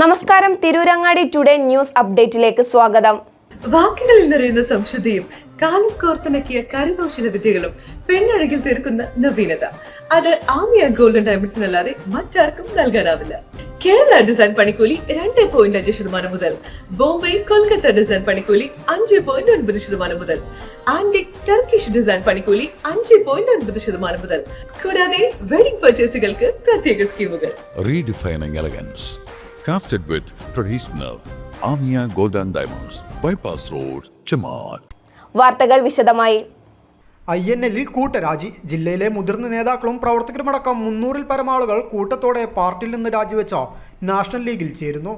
നമസ്കാരം, Tirurangadi today news അപ്ഡേറ്റിലേക്ക് സ്വാഗതം. വാക്കുകളിൽ നിറയുന്ന സംശുദ്ധിയും കാലം കോർത്തിണക്കിയ കരകൗശല വിദ്യകളും പെണ്ണഴകിൽ തീർക്കുന്ന നവീനത അത് ആമിയ ഗോൾഡൻ ഡയമണ്ട്സിനല്ലാതെ മറ്റാർക്കും നൽകാനാവില്ല. കേരള ഡിസൈൻ പണിക്കൂലി 2.5% മുതൽ, ബോംബെ കൊൽക്കത്ത ഡിസൈൻ പണിക്കൂലി 5.9% മുതൽ, ആന്റിക് ടർക്കിഷ് ഡിസൈൻ പണിക്കൂലി 5.9% മുതൽ, കൂടാതെ വെഡിംഗ് പർച്ചേസുകൾക്ക് പ്രത്യേക സ്കീമുകൾ. Redefining elegance, crafted with traditional Amia Golden Diamonds, Bypass Road, Chaman. വാർത്തകൾ വിശദമായി. INL-ൽ കൂട്ടരാജി. ജില്ലയിലെ മുതിർന്ന നേതാക്കളും പ്രവർത്തകരുമടക്കം 300-ൽ പരം ആളുകൾ കൂട്ടത്തോടെ പാർട്ടിയിൽ നിന്ന് രാജിവെച്ച നാഷണൽ ലീഗിൽ ചേരുന്നു.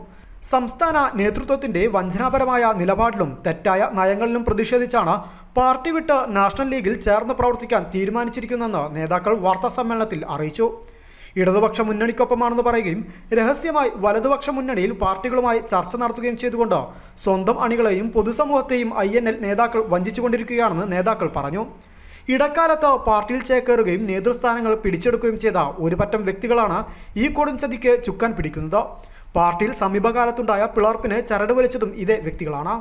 സംസ്ഥാന നേതൃത്വത്തിന്റെ വഞ്ചനാപരമായ നിലപാടിലും തെറ്റായ നയങ്ങളിലും പ്രതിഷേധിച്ചാണ് പാർട്ടി വിട്ട് നാഷണൽ ലീഗിൽ ചേർന്ന് പ്രവർത്തിക്കാൻ തീരുമാനിച്ചിരിക്കുന്നതെന്ന് നേതാക്കൾ വാർത്താസമ്മേളനത്തിൽ അറിയിച്ചു. ഇടതുപക്ഷ മുന്നണിക്കൊപ്പമാണെന്ന് പറയുകയും രഹസ്യമായി വലതുപക്ഷ മുന്നണിയിൽ പാർട്ടികളുമായി ചർച്ച നടത്തുകയും ചെയ്തുകൊണ്ട് സ്വന്തം അണികളെയും പൊതുസമൂഹത്തെയും INL നേതാക്കൾ വഞ്ചിച്ചുകൊണ്ടിരിക്കുകയാണെന്ന് നേതാക്കൾ പറഞ്ഞു. ഇടക്കാലത്ത് പാർട്ടിയിൽ ചേക്കേറുകയും നേതൃസ്ഥാനങ്ങൾ പിടിച്ചെടുക്കുകയും ചെയ്ത ഒരു പറ്റം വ്യക്തികളാണ് ഈ കൊടുംചതിക്ക് ചുക്കാൻ പിടിക്കുന്നത്. പാർട്ടിയിൽ സമീപകാലത്തുണ്ടായ പിളർപ്പിന് ചരട് വലിച്ചതും ഇതേ വ്യക്തികളാണ്.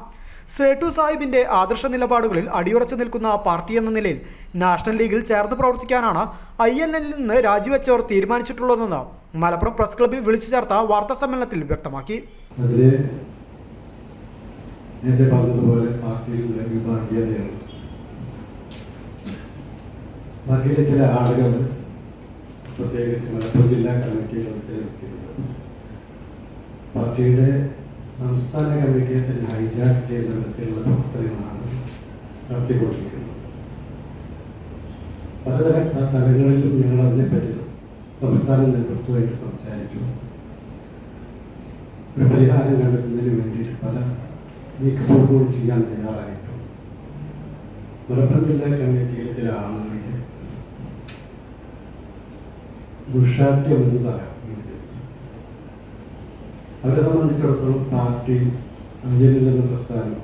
സേട്ടു സാഹിബിന്റെ ആദർശ നിലപാടുകളിൽ അടിയുറച്ചു നിൽക്കുന്ന പാർട്ടി എന്ന നിലയിൽ നാഷണൽ ലീഗിൽ ചേർന്ന് പ്രവർത്തിക്കാനാണ് INL-ൽ നിന്ന് രാജിവെച്ചവർ തീരുമാനിച്ചിട്ടുള്ളതെന്ന് മലപ്പുറം പ്രസ് ക്ലബ്ബിൽ വിളിച്ചു ചേർത്ത വാർത്താ സമ്മേളനത്തിൽ വ്യക്തമാക്കി. പാർട്ടിയിലെ ചില ആളുകൾ പ്രത്യേകിച്ച് മലപ്പുറം ജില്ലാ കമ്മിറ്റിയിലെ പാർട്ടിയുടെ സംസ്ഥാന കമ്മിറ്റിയെ തന്നെ ഹൈജാക്ക് ചെയ്യുന്ന വിധത്തിലുള്ള പ്രവർത്തനങ്ങളാണ് നടത്തിക്കൊണ്ടിരിക്കുന്നത്. പലതരം തലങ്ങളിലും ഞങ്ങൾ അതിനെപ്പറ്റി സംസ്ഥാന നേതൃത്വമായിട്ട് സംസാരിച്ചു. ഒരു പരിഹാരം കണ്ടെത്തുന്നതിന് വേണ്ടിയിട്ട് പല നീക്കത്തോടുകൂടി ചെയ്യാൻ തയ്യാറായിട്ടു. മലപ്പുറം ജില്ലാ കമ്മിറ്റിയിലെ ചില ആളുಗಳಿಗೆ ദുഷ്ടാഠ്യം എന്ന് പറയാം. അവരെ സംബന്ധിച്ചിടത്തോളം പാർട്ടി INL എന്ന പ്രസ്ഥാനം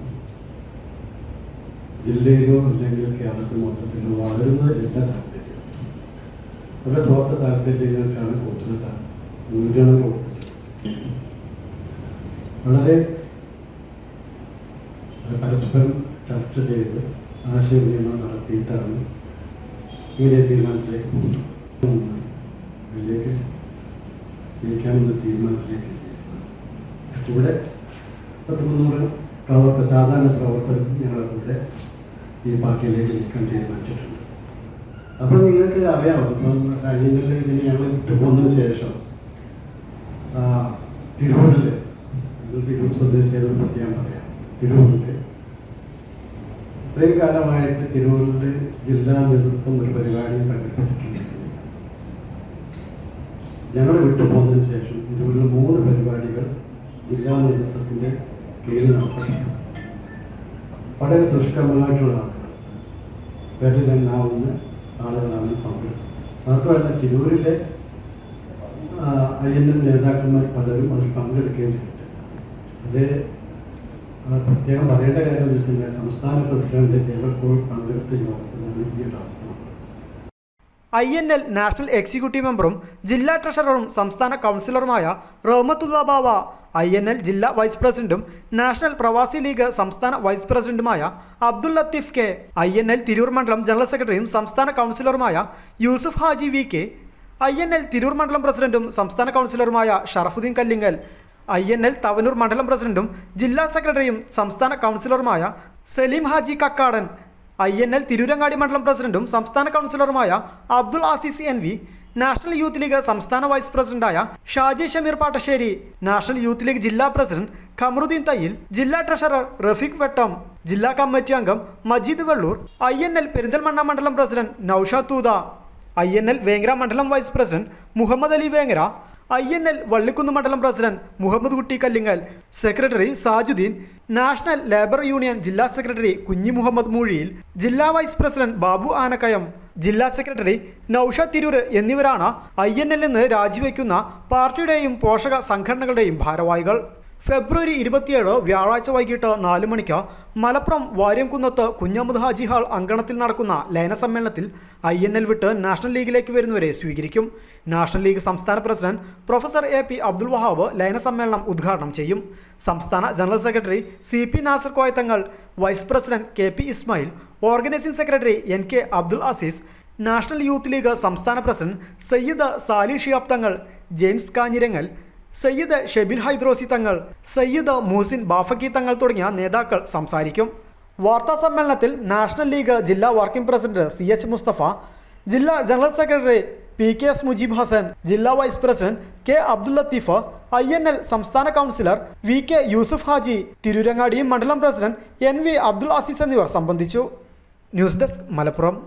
ജില്ലയിലോ അല്ലെങ്കിൽ കേരളത്തിൽ മൊത്തത്തിലോ വളരുന്നത് എല്ലാ താല്പര്യം അവരുടെ സ്വാർത്ഥ താല്പര്യങ്ങൾക്കാണ് കൂടുതൽ മുൻഗണന കൊടുത്തിട്ടുള്ളത്. വളരെ പരസ്പരം ചർച്ച ചെയ്ത് ആശയവിനിമയം നടത്തിയിട്ടാണ് ഇങ്ങനെ തീരുമാനത്തിലേക്ക് അതിലേക്ക് ജയിക്കാമെന്ന തീരുമാനത്തിലേക്ക്. ഇവിടെ 300 സാധാരണ പ്രവർത്തകർ ഞങ്ങളുടെ ഈ പാർട്ടിയിലേക്ക് നീക്കം തീരുമാനിച്ചിട്ടുണ്ട്. അപ്പം നിങ്ങൾക്ക് അറിയാം, ഇപ്പം INL ഇതിന് ഞങ്ങൾ വിട്ടു പോകുന്നതിന് ശേഷം തിരൂരിൽ തിരൂർ സ്വദേശിയെന്ന് പ്രത്യേകം പറയാം. തിരൂരിൽ ഇത്രയും കാലമായിട്ട് തിരൂരിൽ ജില്ലാ നേതൃത്വം ഒരു പരിപാടി സംഘടിപ്പിച്ചിട്ടുണ്ട്. ഞങ്ങൾ വിട്ടു പോകുന്നതിന് ശേഷം തിരൂരിൽ 3 പരിപാടികൾ ജില്ലാ നേതൃത്വത്തിൻ്റെ കീഴിൽ നടത്തി. വളരെ ശുഷ്കമായിട്ടുള്ള ആളുകൾ, വിരലെണ്ണാവുന്ന ആളുകളാണ് പങ്കെടുത്തത്. മാത്രമല്ല തിരൂരിലെ INL നേതാക്കന്മാർ പലരും അതിൽ പങ്കെടുക്കുകയും ചെയ്തിട്ടുണ്ട്. അത് പ്രത്യേകം പറയേണ്ട കാര്യം എന്ന് വെച്ചാൽ സംസ്ഥാന പ്രസിഡന്റ് ദേവക്കോൾ പങ്കെടുത്ത യോഗത്തിലാണ് ഈ ഒരു അവസ്ഥ. INL നാഷണൽ എക്സിക്യൂട്ടീവ് മെമ്പറും ജില്ലാ ട്രഷററും സംസ്ഥാന കൗൺസിലറുമായ റഹ്മത്തുള്ള ബാവ, INL ജില്ലാ വൈസ് പ്രസിഡന്റും നാഷണൽ പ്രവാസി ലീഗ് സംസ്ഥാന വൈസ് പ്രസിഡന്റുമായ അബ്ദുൽ ലത്തീഫ് കെ, INL തിരൂർ മണ്ഡലം ജനറൽ സെക്രട്ടറിയും സംസ്ഥാന കൗൺസിലറുമായ യൂസുഫ് ഹാജി VK, INL തിരൂർ മണ്ഡലം പ്രസിഡന്റും സംസ്ഥാന കൗൺസിലറുമായ ഷറഫുദ്ദീൻ കല്ലിങ്ങൽ, INL തവനൂർ മണ്ഡലം പ്രസിഡന്റും ജില്ലാ സെക്രട്ടറിയും സംസ്ഥാന കൗൺസിലറുമായ സലീം ഹാജി കക്കാടൻ, INL തിരൂരങ്ങാടി മണ്ഡലം പ്രസിഡന്റും സംസ്ഥാന കൗൺസിലറുമായ Abdul Azeez NV, national youth league സംസ്ഥാന വൈസ് പ്രസിഡന്റായ Shaji Shameer Pattasseri, national youth league ജില്ലാ പ്രസിഡന്റ് ഖമറുദ്ദീൻ തയ്യിൽ, ജില്ലാ ട്രഷറർ റഫീഖ് വെട്ടം, ജില്ലാ കമ്മിറ്റി അംഗം മജീദ് വെള്ളൂർ, INL പെരിന്തൽമണ്ണ മണ്ഡലം പ്രസിഡന്റ് നൌഷാദ് തൂത, INL വേങ്ങര മണ്ഡലം vice president Muhammad Ali Vengara, INL Vallikkunnu മണ്ഡലം president Muhammad Kutty Kallingal, secretary Sajudheen, national labour union ജില്ലാ സെക്രട്ടറി കുഞ്ഞി മുഹമ്മദ് മൂഴിയിൽ, ജില്ലാ വൈസ് പ്രസിഡന്റ് ബാബു ആനക്കയം, ജില്ലാ സെക്രട്ടറി നൌഷാദ് തിരൂർ എന്നിവരാണ് INL നിന്ന് രാജിവെക്കുന്ന പാർട്ടിയുടെയും പോഷക സംഘടനകളുടെയും ഭാരവാഹികൾ. ഫെബ്രുവരി 27 വ്യാഴാഴ്ച വൈകിട്ട് 4 മണിക്ക് മലപ്പുറം വാര്യംകുന്നത്ത് കുഞ്ഞഹമ്മദ് ഹാജി ഹാൾ അങ്കണത്തിൽ നടക്കുന്ന ലയന സമ്മേളനത്തിൽ INL വിട്ട് നാഷണൽ ലീഗിലേക്ക് വരുന്നവരെ സ്വീകരിക്കും. നാഷണൽ ലീഗ് സംസ്ഥാന president professor AP Abdul Wahab ലയന സമ്മേളനം ഉദ്ഘാടനം ചെയ്യും. സംസ്ഥാന general secretary CP Nasar Koyathangal, vice president KP Ismail, organising secretary NK Abdul Aziz, national youth league സംസ്ഥാന പ്രസിഡന്റ് സയ്യിദ് സാലി ഷിഹാബ് തങ്ങൾ, ജെയിംസ് കാഞ്ഞിരങ്ങൽ, സയ്യിദ് ഷെബിൽ ഹൈദ്രോസി തങ്ങൾ, സയ്യിദ് മൂസിൻ ബാഫക്കി തങ്ങൾ തുടങ്ങിയ നേതാക്കൾ സംസാരിക്കും. വാർത്താ സമ്മേളനത്തിൽ നാഷണൽ ലീഗ് ജില്ലാ വർക്കിംഗ് പ്രസിഡന്റ് CH മുസ്തഫ, ജില്ലാ general secretary PKS Mujeeb Hassan, ജില്ലാ vice president K Abdul Latheef, INL സംസ്ഥാന കൗൺസിലർ VK യൂസുഫ് ഹാജി, തിരൂരങ്ങാടി മണ്ഡലം പ്രസിഡന്റ് NV അബ്ദുൽ അസീസ് എന്നിവർ സംബന്ധിച്ചു. News desk Malappuram.